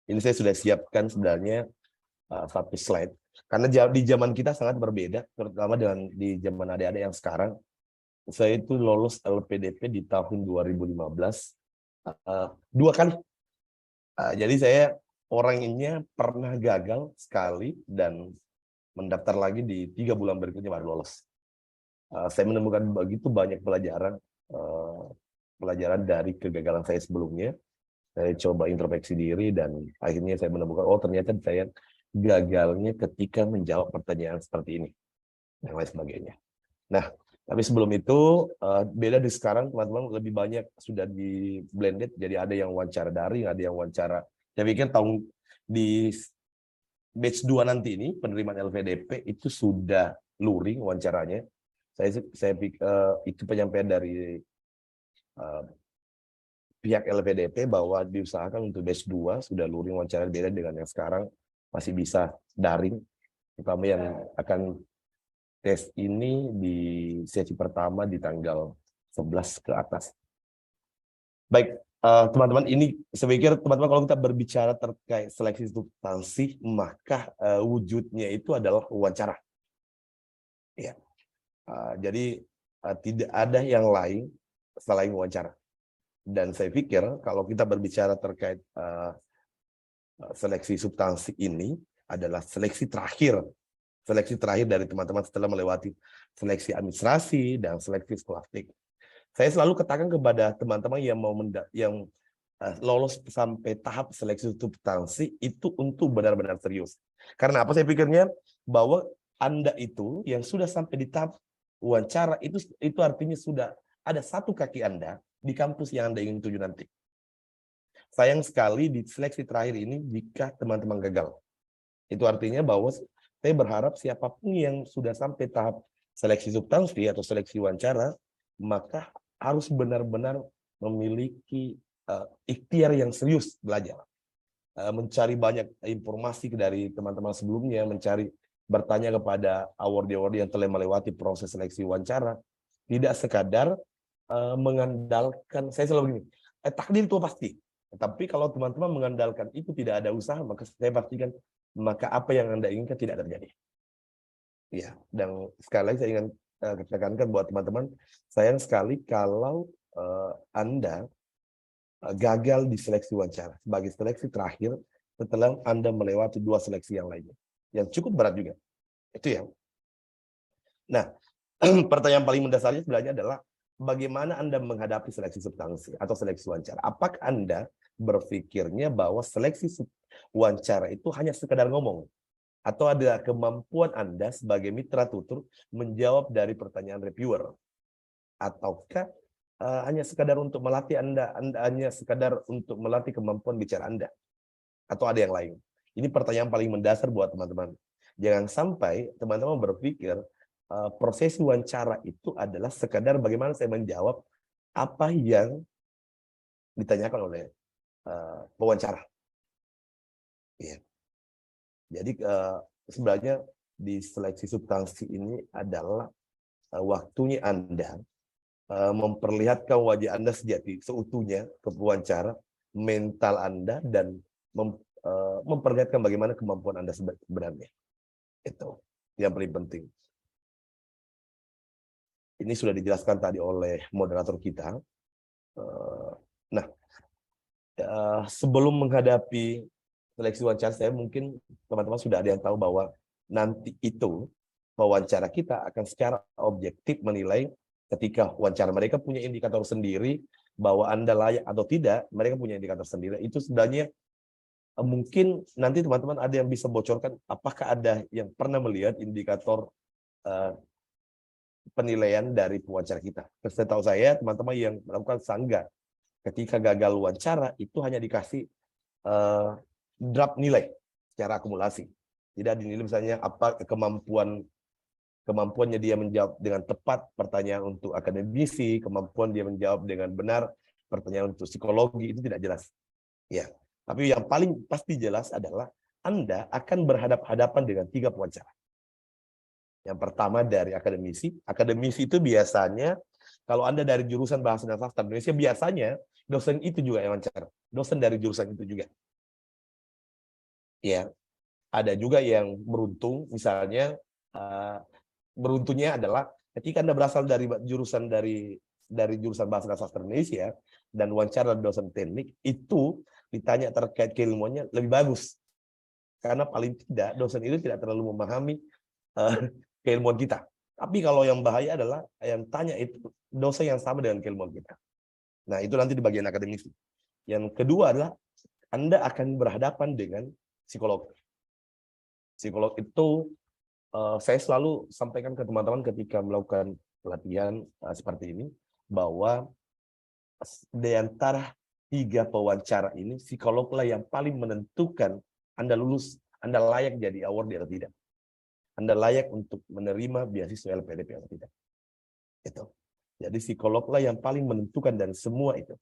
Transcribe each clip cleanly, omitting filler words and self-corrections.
Ini saya sudah siapkan sebenarnya satu slide. Karena di zaman kita sangat berbeda, terutama dengan di zaman adik-adik yang sekarang. Saya itu lolos LPDP di tahun 2015, dua kali. Jadi saya orangnya pernah gagal sekali dan mendaftar lagi di 3 bulan berikutnya baru lolos. Saya menemukan begitu banyak pelajaran dari kegagalan saya sebelumnya. Saya coba introspeksi diri dan akhirnya saya menemukan, oh ternyata saya gagalnya ketika menjawab pertanyaan seperti ini dan lain sebagainya. Nah, tapi sebelum itu beda di sekarang, teman-teman, lebih banyak sudah di blended, jadi ada yang wawancara daring, ada yang wawancara. Saya pikir tahun di batch 2 nanti ini penerimaan LPDP itu sudah luring wawancaranya. Saya pikir itu penyampaian dari pihak LPDP bahwa diusahakan untuk batch 2 sudah luring wawancara, beda dengan yang sekarang masih bisa daring, terutama yang akan tes ini di sesi pertama di tanggal 11 ke atas. Baik, teman-teman, ini saya pikir teman-teman kalau kita berbicara terkait seleksi substansi, maka wujudnya itu adalah wawancara. Ya. Jadi tidak ada yang lain selain wawancara. Dan saya pikir kalau kita berbicara terkait seleksi substansi ini adalah seleksi terakhir dari teman-teman setelah melewati seleksi administrasi dan seleksi skolastik. Saya selalu katakan kepada teman-teman yang mau lolos sampai tahap seleksi substansi itu untuk benar-benar serius. Karena apa saya pikirnya? Bahwa Anda itu yang sudah sampai di tahap wawancara itu artinya sudah ada satu kaki Anda di kampus yang Anda ingin tuju nanti. Sayang sekali di seleksi terakhir ini jika teman-teman gagal. Itu artinya bahwa saya berharap siapapun yang sudah sampai tahap seleksi substansi atau seleksi wawancara, maka harus benar-benar memiliki ikhtiar yang serius belajar. Mencari banyak informasi dari teman-teman sebelumnya, bertanya kepada award-award yang telah melewati proses seleksi wawancara, tidak sekadar mengandalkan, saya selalu begini, takdir itu pasti. Tapi kalau teman-teman mengandalkan itu tidak ada usaha, maka saya pastikan maka apa yang Anda inginkan tidak terjadi. Ya, dan sekali lagi saya ingin tekankan buat teman-teman, sayang sekali kalau Anda gagal di seleksi wawancara sebagai seleksi terakhir setelah Anda melewati 2 seleksi yang lainnya, yang cukup berat juga. Itu ya. Nah, pertanyaan paling mendasarnya sebenarnya adalah bagaimana Anda menghadapi seleksi substansi atau seleksi wawancara? Apakah Anda berpikirnya bahwa seleksi wawancara itu hanya sekedar ngomong? Atau ada kemampuan Anda sebagai mitra tutur menjawab dari pertanyaan reviewer? Ataukah hanya sekadar untuk melatih Anda hanya sekadar untuk melatih kemampuan bicara Anda? Atau ada yang lain? Ini pertanyaan paling mendasar buat teman-teman. Jangan sampai teman-teman berpikir prosesi wawancara itu adalah sekadar bagaimana saya menjawab apa yang ditanyakan oleh pewawancara. Ya. Jadi sebenarnya di seleksi substansi ini adalah waktunya Anda memperlihatkan wajah Anda seutuhnya ke pewawancara, mental Anda, dan memperlihatkan bagaimana kemampuan Anda sebenarnya. Itu yang paling penting. Ini sudah dijelaskan tadi oleh moderator kita. Nah, sebelum menghadapi seleksi wawancara, saya mungkin teman-teman sudah ada yang tahu bahwa nanti itu wawancara kita akan secara objektif menilai ketika wawancara. Mereka punya indikator sendiri bahwa Anda layak atau tidak, mereka punya indikator sendiri. Itu sebenarnya mungkin nanti teman-teman ada yang bisa bocorkan apakah ada yang pernah melihat indikator penilaian dari wawancara kita. Setahu saya, teman-teman yang melakukan sanggah ketika gagal wawancara itu hanya dikasih draft nilai secara akumulasi. Tidak dinilai misalnya apa kemampuannya dia menjawab dengan tepat pertanyaan untuk akademisi, kemampuan dia menjawab dengan benar pertanyaan untuk psikologi, itu tidak jelas. Ya, tapi yang paling pasti jelas adalah Anda akan berhadapan dengan 3 pewawancara. Yang pertama dari akademisi. Akademisi itu biasanya kalau Anda dari jurusan Bahasa dan Sastra Indonesia, biasanya dosen itu juga yang wawancara. Dosen dari jurusan itu juga. Ya, ada juga yang beruntung, misalnya beruntungnya adalah ketika Anda berasal dari jurusan bahasa dan sastra Indonesia dan wawancara dosen teknik, itu ditanya terkait keilmuannya lebih bagus. Karena paling tidak dosen itu tidak terlalu memahami keilmuan kita. Tapi kalau yang bahaya adalah yang tanya itu dosen yang sama dengan keilmuan kita. Nah, itu nanti di bagian akademisi. Yang kedua adalah Anda akan berhadapan dengan psikolog. Psikolog itu saya selalu sampaikan ke teman-teman ketika melakukan pelatihan seperti ini, bahwa di antara 3 pewawancara ini, psikologlah yang paling menentukan Anda lulus, Anda layak jadi award atau tidak. Anda layak untuk menerima beasiswa LPDP atau tidak. Itu. Jadi psikologlah yang paling menentukan dan semua itu.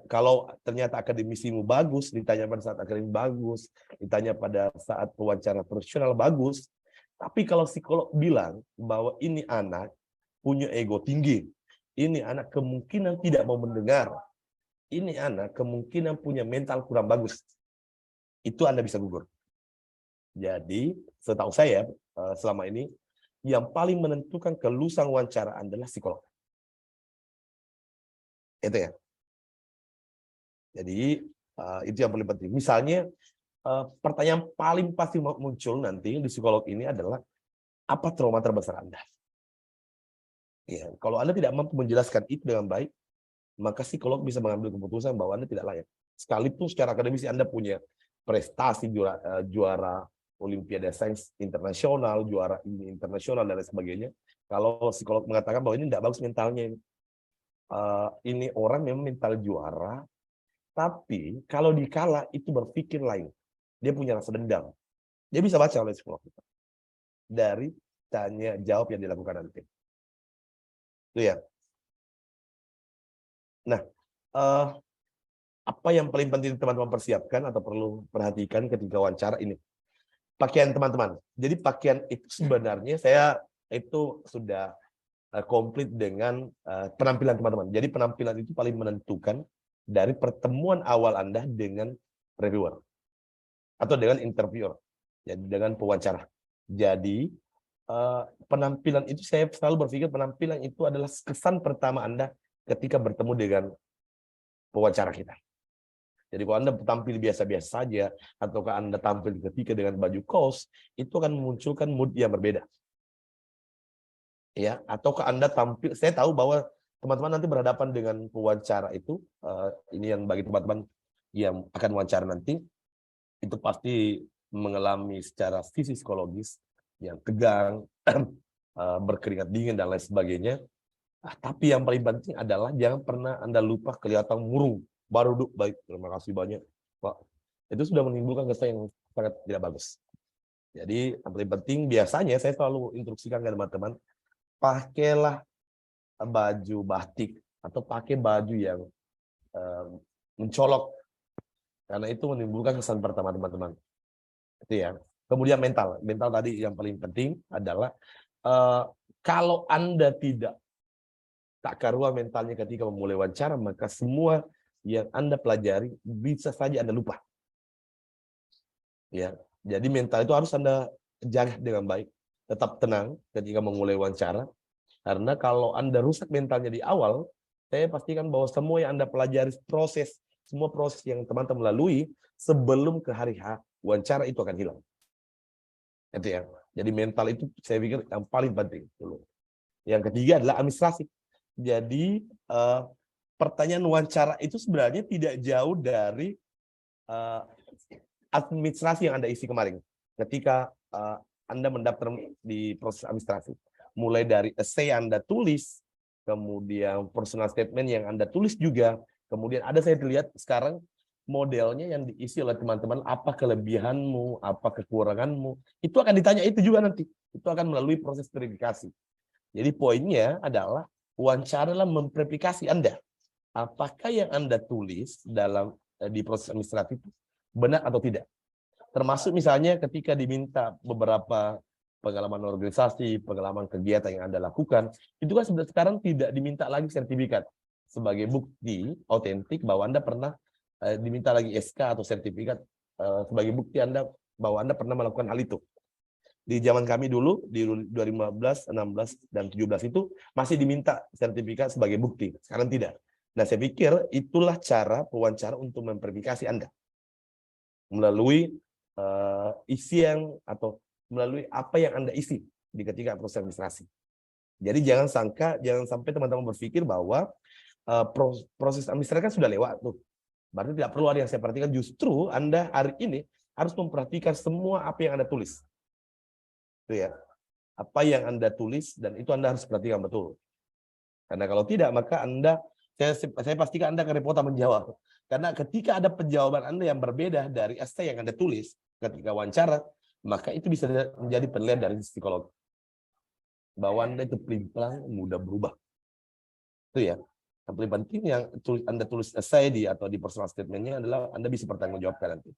Kalau ternyata akademisimu bagus, ditanya pada saat akademisi bagus, ditanya pada saat pewawancara profesional bagus, tapi kalau psikolog bilang bahwa ini anak punya ego tinggi, ini anak kemungkinan tidak mau mendengar, ini anak kemungkinan punya mental kurang bagus, itu Anda bisa gugur. Jadi, setahu saya selama ini, yang paling menentukan kelulusan wawancara adalah psikolog. Itu ya. Jadi, itu yang paling penting. Misalnya, pertanyaan paling pasti muncul nanti di psikolog ini adalah, apa trauma terbesar Anda? Ya, kalau Anda tidak mampu menjelaskan itu dengan baik, maka psikolog bisa mengambil keputusan bahwa Anda tidak layak. Sekalipun secara akademisi Anda punya prestasi juara Olimpiade Sains Internasional, juara ini internasional dan lain sebagainya, kalau psikolog mengatakan bahwa ini tidak bagus mentalnya, ini orang memang mental juara, tapi kalau dikala itu berpikir lain, dia punya rasa dendam, dia bisa baca oleh psikolog dari tanya jawab yang dilakukan nanti. Itu ya. Nah, apa yang paling penting teman-teman persiapkan atau perlu perhatikan ketika wawancara ini? Pakaian teman-teman. Jadi pakaian itu sebenarnya saya itu sudah komplit dengan penampilan teman-teman. Jadi penampilan itu paling menentukan dari pertemuan awal Anda dengan reviewer atau dengan interviewer, jadi dengan pewawancara. Jadi penampilan itu saya selalu berpikir penampilan itu adalah kesan pertama Anda ketika bertemu dengan pewawancara kita. Jadi kalau Anda tampil biasa-biasa saja, ataukah Anda tampil ketika dengan baju kaos, itu akan memunculkan mood yang berbeda. Ya, ataukah Anda tampil, saya tahu bahwa teman-teman nanti berhadapan dengan pewawancara itu, ini yang bagi teman-teman yang akan wawancara nanti, itu pasti mengalami secara psikologis yang tegang, berkeringat dingin dan lain sebagainya. Tapi yang paling penting adalah jangan pernah Anda lupa kelihatan murung. Baru duduk, baik, terima kasih banyak, Pak. Itu sudah menimbulkan kesan yang sangat tidak bagus. Jadi yang paling penting biasanya saya selalu instruksikan ke teman-teman, pakailah baju batik atau pakai baju yang mencolok, karena itu menimbulkan kesan pertama teman-teman. Itu ya. Kemudian mental tadi yang paling penting adalah kalau Anda tidak tak karuan mentalnya ketika memulai wawancara, maka semua yang Anda pelajari bisa saja Anda lupa. Ya, jadi mental itu harus Anda jaga dengan baik, tetap tenang ketika memulai wawancara. Karena kalau Anda rusak mentalnya di awal, saya pastikan bahwa semua yang Anda pelajari semua proses yang teman-teman lalui sebelum ke hari H wawancara itu akan hilang. Itu ya. Jadi mental itu saya pikir yang paling penting dulu. Yang ketiga adalah administrasi. Jadi pertanyaan wawancara itu sebenarnya tidak jauh dari administrasi yang Anda isi kemarin. Ketika Anda mendaftar di proses administrasi. Mulai dari essay yang Anda tulis, kemudian personal statement yang Anda tulis juga, kemudian ada saya lihat sekarang modelnya yang diisi oleh teman-teman, apa kelebihanmu, apa kekuranganmu, itu akan ditanya itu juga nanti. Itu akan melalui proses verifikasi. Jadi poinnya adalah wawancaralah memverifikasi Anda. Apakah yang Anda tulis di proses administratif benar atau tidak. Termasuk misalnya ketika diminta beberapa pengalaman organisasi, pengalaman kegiatan yang Anda lakukan, itu kan sekarang tidak diminta lagi sertifikat sebagai bukti otentik bahwa Anda pernah diminta lagi SK atau sertifikat sebagai bukti Anda bahwa Anda pernah melakukan hal itu. Di zaman kami dulu, di 2015, 16, dan 17 itu masih diminta sertifikat sebagai bukti. Sekarang tidak. Nah, saya pikir itulah cara pewawancara untuk memverifikasi Anda. Melalui isian atau melalui apa yang Anda isi di ketika proses administrasi. Jadi jangan sampai teman-teman berpikir bahwa proses administrasi kan sudah lewat tuh. Berarti tidak perlu ada yang saya perhatikan. Justru Anda hari ini harus memperhatikan semua apa yang Anda tulis. Itu ya. Apa yang Anda tulis dan itu Anda harus perhatikan betul. Karena kalau tidak maka saya pastikan Anda kerepotan menjawab. Karena ketika ada penjawaban Anda yang berbeda dari essay yang Anda tulis ketika wawancara, maka itu bisa menjadi penilaian dari psikolog. Bahwa Anda itu pelin-pelan mudah berubah. Itu ya. Yang paling penting yang Anda tulis essay atau di personal statement-nya adalah Anda bisa bertanggungjawabkan nanti.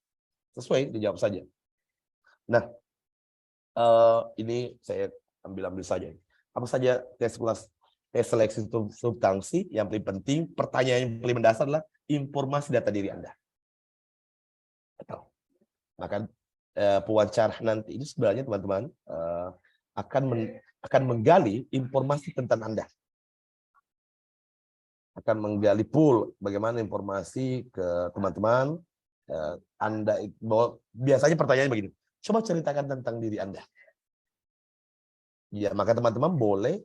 Sesuai, dijawab saja. Nah, ini saya ambil saja. Apa saja tes seleksi substansi yang paling penting, pertanyaan yang paling mendasar adalah informasi data diri Anda. Maka pewawancara nanti ini sebenarnya teman-teman akan menggali informasi tentang Anda. Akan menggali pool bagaimana informasi ke teman-teman Anda. Biasanya pertanyaannya begini, coba ceritakan tentang diri Anda. Ya, maka teman-teman boleh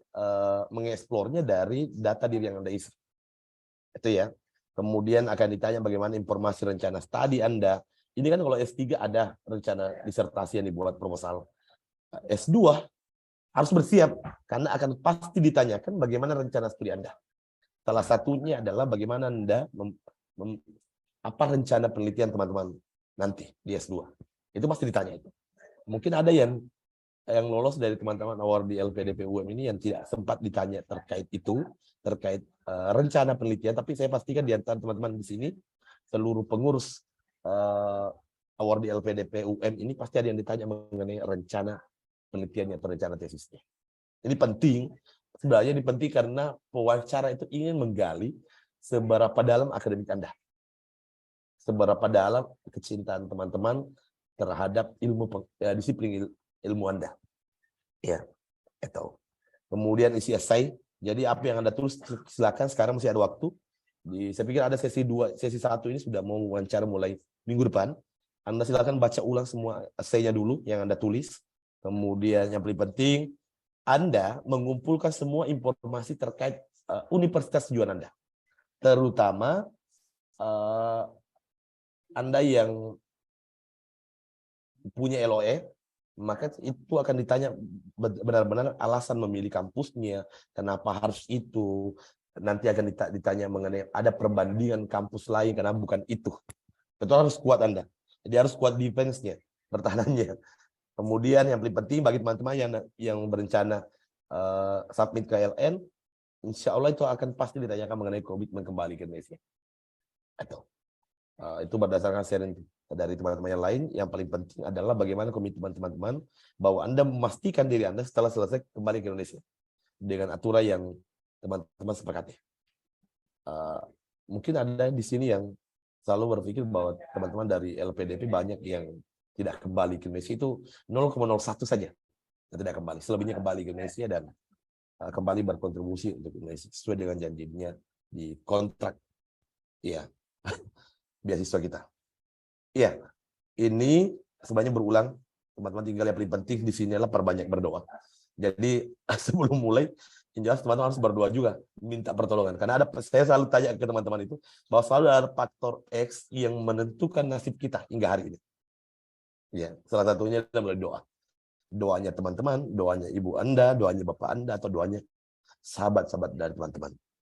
mengeksplornya dari data diri yang Anda isi. Itu ya. Kemudian akan ditanya bagaimana informasi rencana studi Anda. Ini kan kalau S3 ada rencana disertasi yang dibuat proposal. S2 harus bersiap karena akan pasti ditanyakan bagaimana rencana studi Anda. Salah satunya adalah bagaimana Anda apa rencana penelitian teman-teman nanti di S2. Itu pasti ditanya itu. Mungkin ada yang lolos dari teman-teman award di LPDP UM ini yang tidak sempat ditanya terkait itu, terkait rencana penelitian, tapi saya pastikan di antara teman-teman di sini seluruh pengurus award di LPDP UM ini pasti ada yang ditanya mengenai rencana penelitiannya atau rencana tesisnya. Ini penting, sebenarnya ini penting karena pewawancara itu ingin menggali seberapa dalam akademik Anda. Seberapa dalam kecintaan teman-teman terhadap disiplin ilmu Anda. Ya, itu. Kemudian isi essay. Jadi apa yang Anda tulis silakan, sekarang masih ada waktu. Saya pikir ada sesi 2, sesi 1 ini sudah mau wawancara mulai minggu depan. Anda silakan baca ulang semua essay-nya dulu yang Anda tulis. Kemudian yang paling penting Anda mengumpulkan semua informasi terkait universitas tujuan Anda. Terutama Anda yang punya LOE, maka itu akan ditanya benar-benar alasan memilih kampusnya, kenapa harus itu. Nanti akan ditanya mengenai ada perbandingan kampus lain karena bukan itu. Itu harus kuat Anda. Jadi harus kuat defense-nya, pertahanannya. Kemudian yang paling penting bagi teman-teman yang berencana submit ke LN, insya Allah itu akan pasti ditanyakan mengenai komitmen kembali ke Indonesia. Itu berdasarkan sharing dari teman-teman yang lain. Yang paling penting adalah bagaimana komitmen teman-teman bahwa Anda memastikan diri Anda setelah selesai kembali ke Indonesia dengan aturan yang teman-teman sepakati. Mungkin ada di sini yang selalu berpikir bahwa teman-teman dari LPDP banyak yang tidak kembali ke Indonesia, itu 0,01 saja yang tidak kembali. Selebihnya kembali ke Indonesia dan kembali berkontribusi untuk Indonesia sesuai dengan janjinya di kontrak ya beasiswa kita. Iya, ini sebenarnya berulang. Teman-teman tinggal yang paling penting di sini adalah perbanyak berdoa. Jadi sebelum mulai, yang jelas teman-teman harus berdoa juga, minta pertolongan. Karena saya selalu tanya ke teman-teman itu, bahwa selalu ada faktor X yang menentukan nasib kita hingga hari ini. Ya, salah satunya adalah doa. Doanya teman-teman, doanya ibu Anda, doanya bapak Anda, atau doanya sahabat-sahabat dari teman-teman.